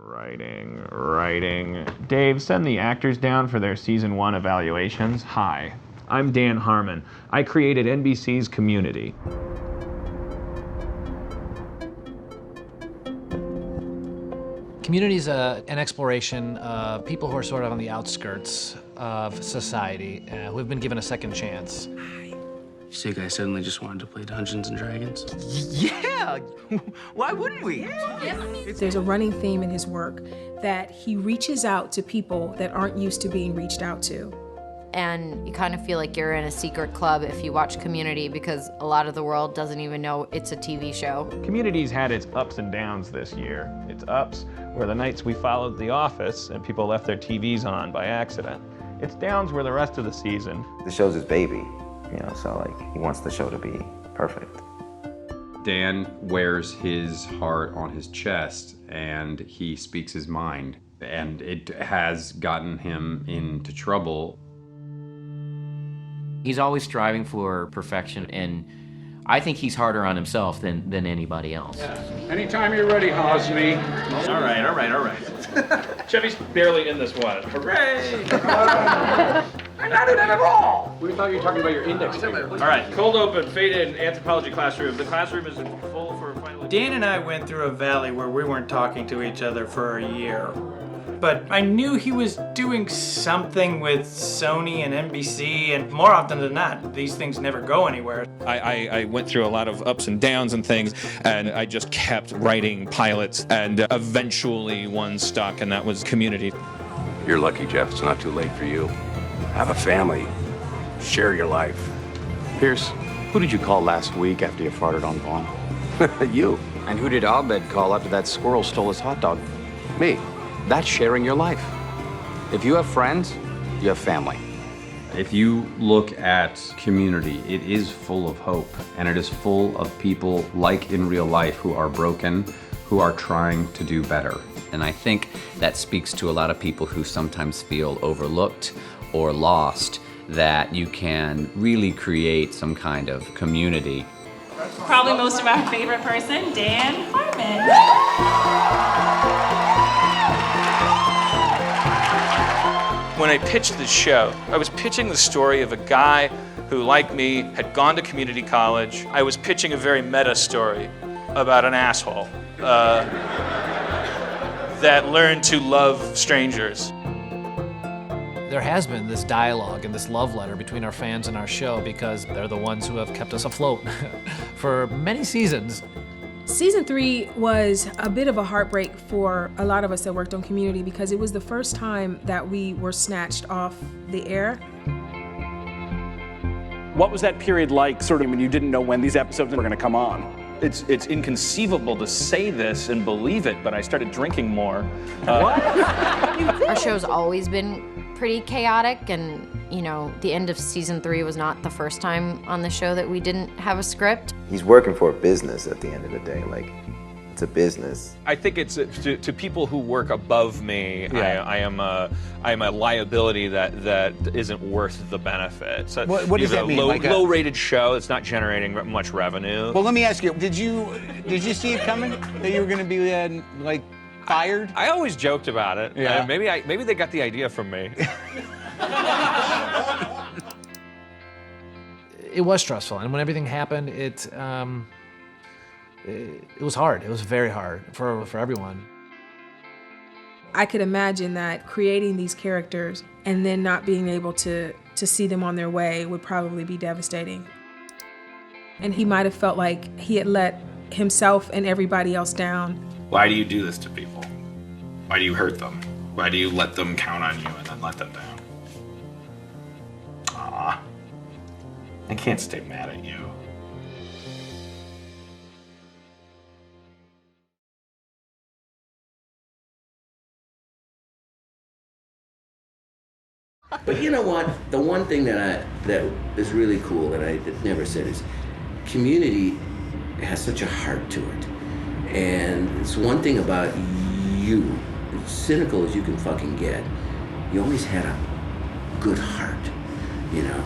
Writing. Dave, send the actors down for their season 1 evaluations. Hi, I'm Dan Harmon. I created NBC's Community. Community is an exploration of people who are sort of on the outskirts of society, who have been given a second chance. So you guys suddenly just wanted to play Dungeons and Dragons? Yeah! Why wouldn't we? There's a running theme in his work that he reaches out to people that aren't used to being reached out to. And you kind of feel like you're in a secret club if you watch Community, because a lot of the world doesn't even know it's a TV show. Community's had its ups and downs this year. Its ups were the nights we followed The Office and people left their TVs on by accident. Its downs were the rest of the season. The show's his baby, you know, so like he wants the show to be perfect. Dan wears his heart on his chest and he speaks his mind, and it has gotten him into trouble. He's always striving for perfection, and I think he's harder on himself than anybody else. Anytime you're ready, Hosni. All right. Chevy's barely in this one. Hooray! I'm not in it at all! We thought you were talking about your index finger. All right, cold open, fade in, anthropology classroom. The classroom is full for final. Dan and I went through a valley where we weren't talking to each other for a year. But I knew he was doing something with Sony and NBC, and more often than not, these things never go anywhere. I went through a lot of ups and downs and things, and I just kept writing pilots, and eventually one stuck, and that was Community. You're lucky, Jeff. It's not too late for you. Have a family. Share your life. Pierce, who did you call last week after you farted on Vaughn? You. And who did Abed call after that squirrel stole his hot dog? Me. That's sharing your life. If you have friends, you have family. If you look at Community, it is full of hope, and it is full of people like in real life who are broken, who are trying to do better. And I think that speaks to a lot of people who sometimes feel overlooked or lost, that you can really create some kind of community. Probably most of our favorite person, Dan Harmon. When I pitched this show, I was pitching the story of a guy who, like me, had gone to community college. I was pitching a very meta story about an asshole that learned to love strangers. There has been this dialogue and this love letter between our fans and our show, because they're the ones who have kept us afloat for many seasons. Season 3 was a bit of a heartbreak for a lot of us that worked on Community, because it was the first time that we were snatched off the air. What was that period like, sort of, when you didn't know when these episodes were going to come on? It's inconceivable to say this and believe it, but I started drinking more. Our show's always been pretty chaotic, and you know, the end of season 3 was not the first time on the show that we didn't have a script. He's working for a business at the end of the day, like, it's a business. I think it's to people who work above me. Yeah. I am a liability that isn't worth the benefit. So what does that mean? Low-rated show that's not generating much revenue. Well, let me ask you: Did you see it coming that you were going to be like fired? I always joked about it. Yeah. Maybe they got the idea from me. It was stressful, and when everything happened, it was hard. It was very hard for everyone. I could imagine that creating these characters and then not being able to see them on their way would probably be devastating. And he might have felt like he had let himself and everybody else down. Why do you do this to people? Why do you hurt them? Why do you let them count on you and then let them down? Aw, I can't stay mad at you. But you know what? The one thing that is really cool that I never said is Community has such a heart to it. And it's one thing about you, as cynical as you can fucking get, you always had a good heart, you know?